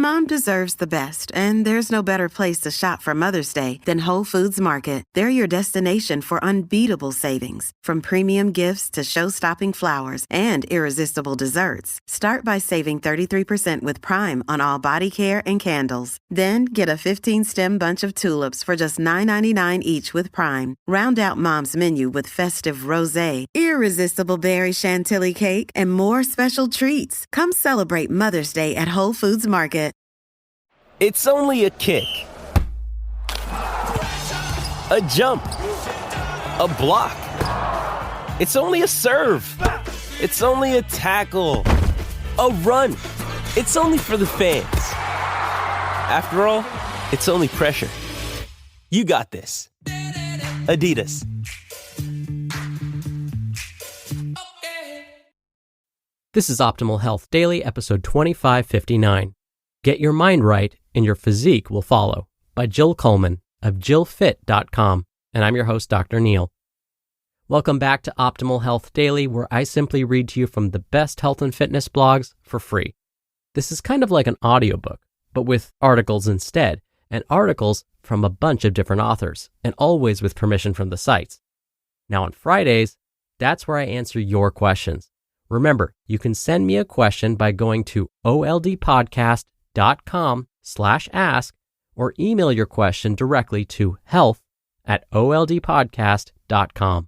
Mom deserves the best, and there's no better place to shop for Mother's Day than Whole Foods Market. They're your destination for unbeatable savings, from premium gifts to show-stopping flowers and irresistible desserts. Start by saving 33% with Prime on all body care and candles. Then get a 15-stem bunch of tulips for just $9.99 each with Prime. Round out Mom's menu with festive rosé, irresistible berry chantilly cake, and more special treats. Come celebrate Mother's Day at Whole Foods Market. It's only a kick, a jump, a block. It's only a serve. It's only a tackle, a run. It's only for the fans. After all, it's only pressure. You got this. Adidas. This is Optimal Health Daily, episode 2559. Get your mind right and your physique will follow, by Jill Coleman of JillFit.com. And I'm your host, Dr. Neil. Welcome back to Optimal Health Daily, where I simply read to you from the best health and fitness blogs for free. This is kind of like an audiobook, but with articles instead, and articles from a bunch of different authors, and always with permission from the sites. Now on Fridays, that's where I answer your questions. Remember, you can send me a question by going to oldpodcast.com/ask or email your question directly to health@oldpodcast.com.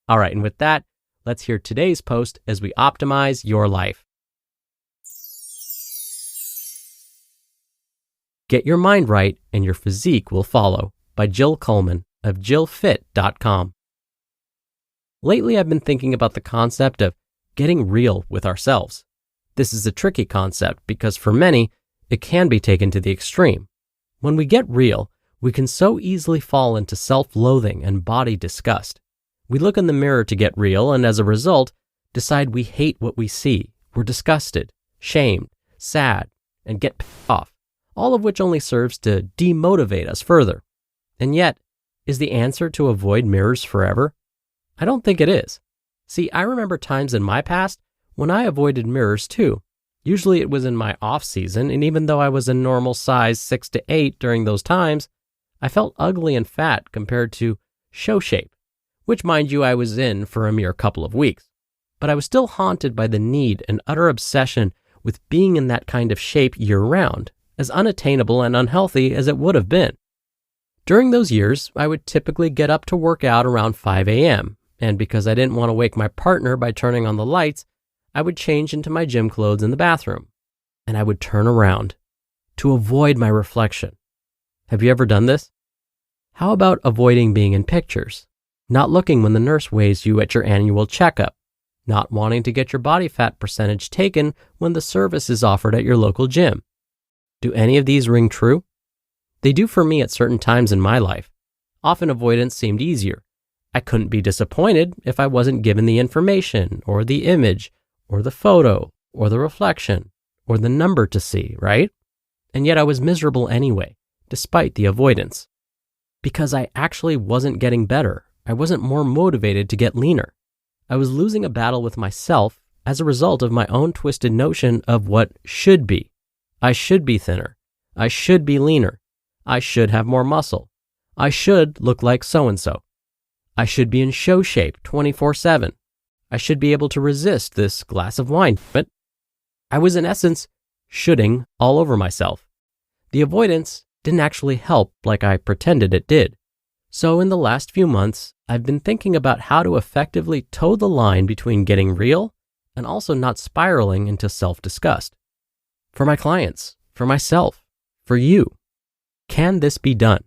All right, and with that, let's hear today's post as we optimize your life. Get your mind right and your physique will follow, by Jill Coleman of JillFit.com. Lately, I've been thinking about the concept of getting real with ourselves. This is a tricky concept because for many, it can be taken to the extreme. When we get real, we can so easily fall into self-loathing and body disgust. We look in the mirror to get real and as a result, decide we hate what we see. We're disgusted, shamed, sad, and get pissed off, all of which only serves to demotivate us further. And yet, is the answer to avoid mirrors forever? I don't think it is. See, I remember times in my past when I avoided mirrors too. Usually it was in my off season, and even though I was a normal size 6 to 8 during those times, I felt ugly and fat compared to show shape, which mind you I was in for a mere couple of weeks. But I was still haunted by the need and utter obsession with being in that kind of shape year-round, as unattainable and unhealthy as it would have been. During those years, I would typically get up to work out around 5 a.m., and because I didn't want to wake my partner by turning on the lights, I would change into my gym clothes in the bathroom, and I would turn around to avoid my reflection. Have you ever done this? How about avoiding being in pictures, not looking when the nurse weighs you at your annual checkup, not wanting to get your body fat percentage taken when the service is offered at your local gym? Do any of these ring true? They do for me at certain times in my life. Often avoidance seemed easier. I couldn't be disappointed if I wasn't given the information or the image or the photo or the reflection or the number to see, right? And yet I was miserable anyway, despite the avoidance. Because I actually wasn't getting better. I wasn't more motivated to get leaner. I was losing a battle with myself as a result of my own twisted notion of what should be. I should be thinner. I should be leaner. I should have more muscle. I should look like so-and-so. I should be in show shape 24/7. I should be able to resist this glass of wine. But I was in essence shoulding all over myself. The avoidance didn't actually help like I pretended it did. So in the last few months, I've been thinking about how to effectively toe the line between getting real and also not spiraling into self-disgust. For my clients, for myself, for you. Can this be done?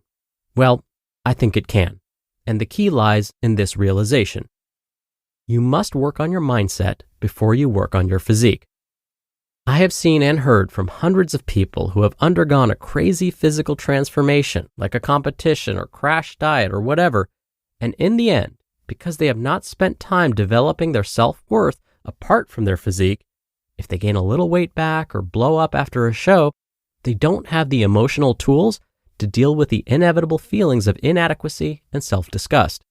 Well, I think it can. And the key lies in this realization. You must work on your mindset before you work on your physique. I have seen and heard from hundreds of people who have undergone a crazy physical transformation, like a competition or crash diet or whatever, and in the end, because they have not spent time developing their self-worth apart from their physique, if they gain a little weight back or blow up after a show, they don't have the emotional tools to deal with the inevitable feelings of inadequacy and self-disgust.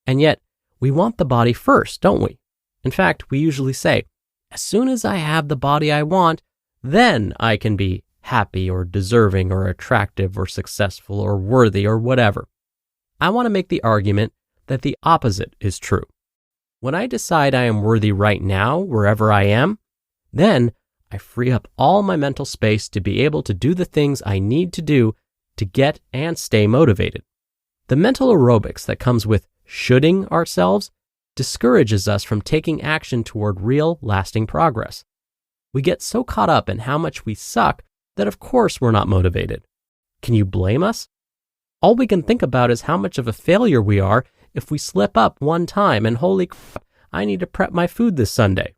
And yet, we want the body first, don't we? In fact, we usually say, as soon as I have the body I want, then I can be happy or deserving or attractive or successful or worthy or whatever. I want to make the argument that the opposite is true. When I decide I am worthy right now, wherever I am, then I free up all my mental space to be able to do the things I need to do to get and stay motivated. The mental aerobics that comes with shoulding ourselves discourages us from taking action toward real, lasting progress. We get so caught up in how much we suck that of course we're not motivated. Can you blame us? All we can think about is how much of a failure we are if we slip up one time and holy crap, I need to prep my food this Sunday.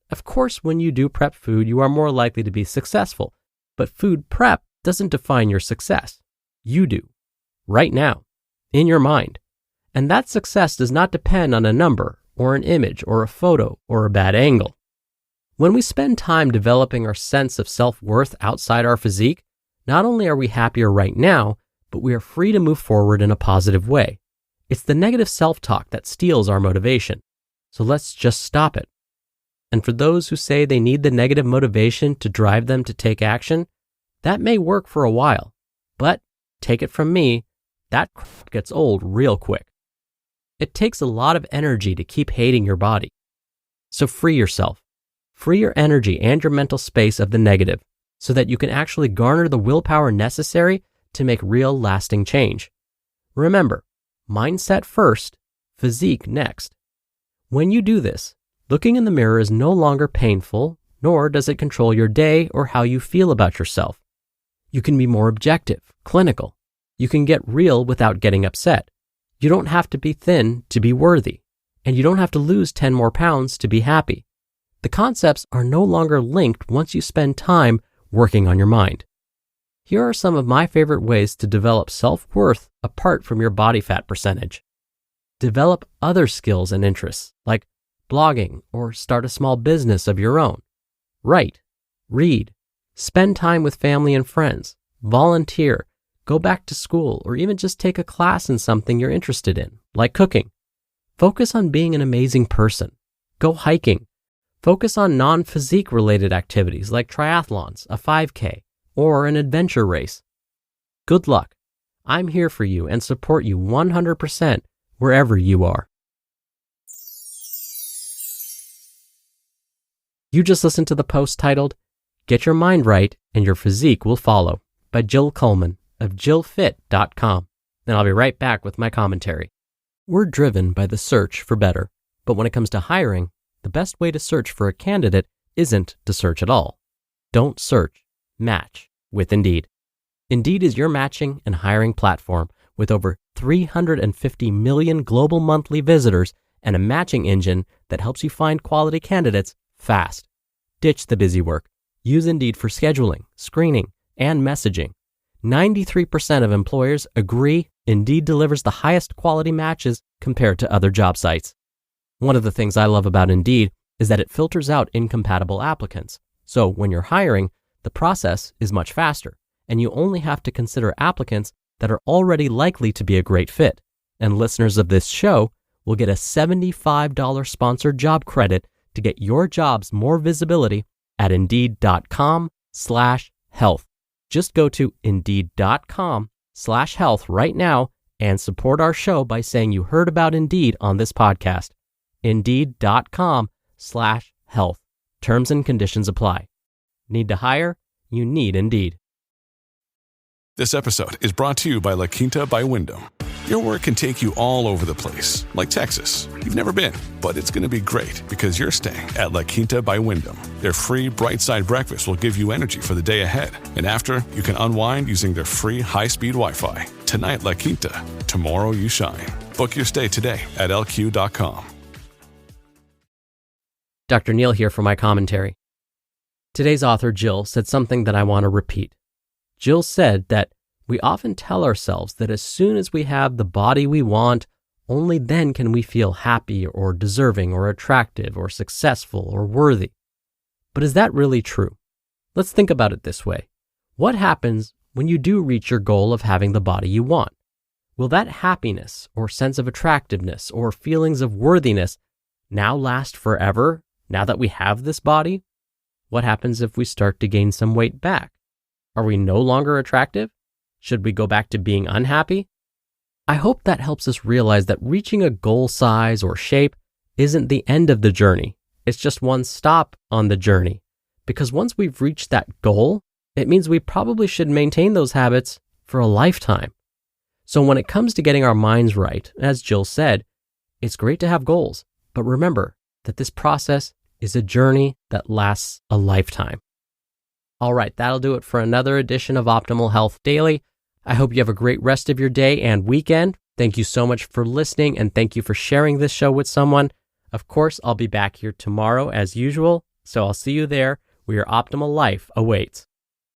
Of course, when you do prep food, you are more likely to be successful, but food prep doesn't define your success. You do, right now, in your mind. And that success does not depend on a number or an image or a photo or a bad angle. When we spend time developing our sense of self-worth outside our physique, not only are we happier right now, but we are free to move forward in a positive way. It's the negative self-talk that steals our motivation. So let's just stop it. And for those who say they need the negative motivation to drive them to take action, that may work for a while. But take it from me, that crap gets old real quick. It takes a lot of energy to keep hating your body. So free yourself. Free your energy and your mental space of the negative so that you can actually garner the willpower necessary to make real lasting change. Remember, mindset first, physique next. When you do this, looking in the mirror is no longer painful, nor does it control your day or how you feel about yourself. You can be more objective, clinical. You can get real without getting upset. You don't have to be thin to be worthy, and you don't have to lose 10 more pounds to be happy. The concepts are no longer linked once you spend time working on your mind. Here are some of my favorite ways to develop self-worth apart from your body fat percentage. Develop other skills and interests like blogging or start a small business of your own. Write, read, spend time with family and friends, volunteer, go back to school, or even just take a class in something you're interested in, like cooking. Focus on being an amazing person. Go hiking. Focus on non-physique related activities like triathlons, a 5K, or an adventure race. Good luck. I'm here for you and support you 100% wherever you are. You just listened to the post titled, Get Your Mind Right and Your Physique Will Follow by Jill Coleman of JillFit.com. And I'll be right back with my commentary. We're driven by the search for better, but when it comes to hiring, the best way to search for a candidate isn't to search at all. Don't search, match with Indeed. Indeed is your matching and hiring platform with over 350 million global monthly visitors and a matching engine that helps you find quality candidates fast. Ditch the busy work. Use Indeed for scheduling, screening, and messaging. 93% of employers agree Indeed delivers the highest quality matches compared to other job sites. One of the things I love about Indeed is that it filters out incompatible applicants. So when you're hiring, the process is much faster, and you only have to consider applicants that are already likely to be a great fit. And listeners of this show will get a $75 sponsored job credit to get your jobs more visibility at Indeed.com/health. Just go to Indeed.com/health right now and support our show by saying you heard about Indeed on this podcast. Indeed.com/health. Terms and conditions apply. Need to hire? You need Indeed. This episode is brought to you by La Quinta by Wyndham. Your work can take you all over the place, like Texas. You've never been, but it's going to be great because you're staying at La Quinta by Wyndham. Their free Bright Side breakfast will give you energy for the day ahead. And after, you can unwind using their free high-speed Wi-Fi. Tonight, La Quinta. Tomorrow, you shine. Book your stay today at LQ.com. Dr. Neil here for my commentary. Today's author, Jill, said something that I want to repeat. Jill said that we often tell ourselves that as soon as we have the body we want, only then can we feel happy or deserving or attractive or successful or worthy. But is that really true? Let's think about it this way. What happens when you do reach your goal of having the body you want? Will that happiness or sense of attractiveness or feelings of worthiness now last forever now that we have this body? What happens if we start to gain some weight back? Are we no longer attractive? Should we go back to being unhappy? I hope that helps us realize that reaching a goal size or shape isn't the end of the journey. It's just one stop on the journey. Because once we've reached that goal, it means we probably should maintain those habits for a lifetime. So when it comes to getting our minds right, as Jill said, it's great to have goals, but remember that this process is a journey that lasts a lifetime. All right, that'll do it for another edition of Optimal Health Daily. I hope you have a great rest of your day and weekend. Thank you so much for listening, and thank you for sharing this show with someone. Of course, I'll be back here tomorrow as usual, so I'll see you there where your optimal life awaits.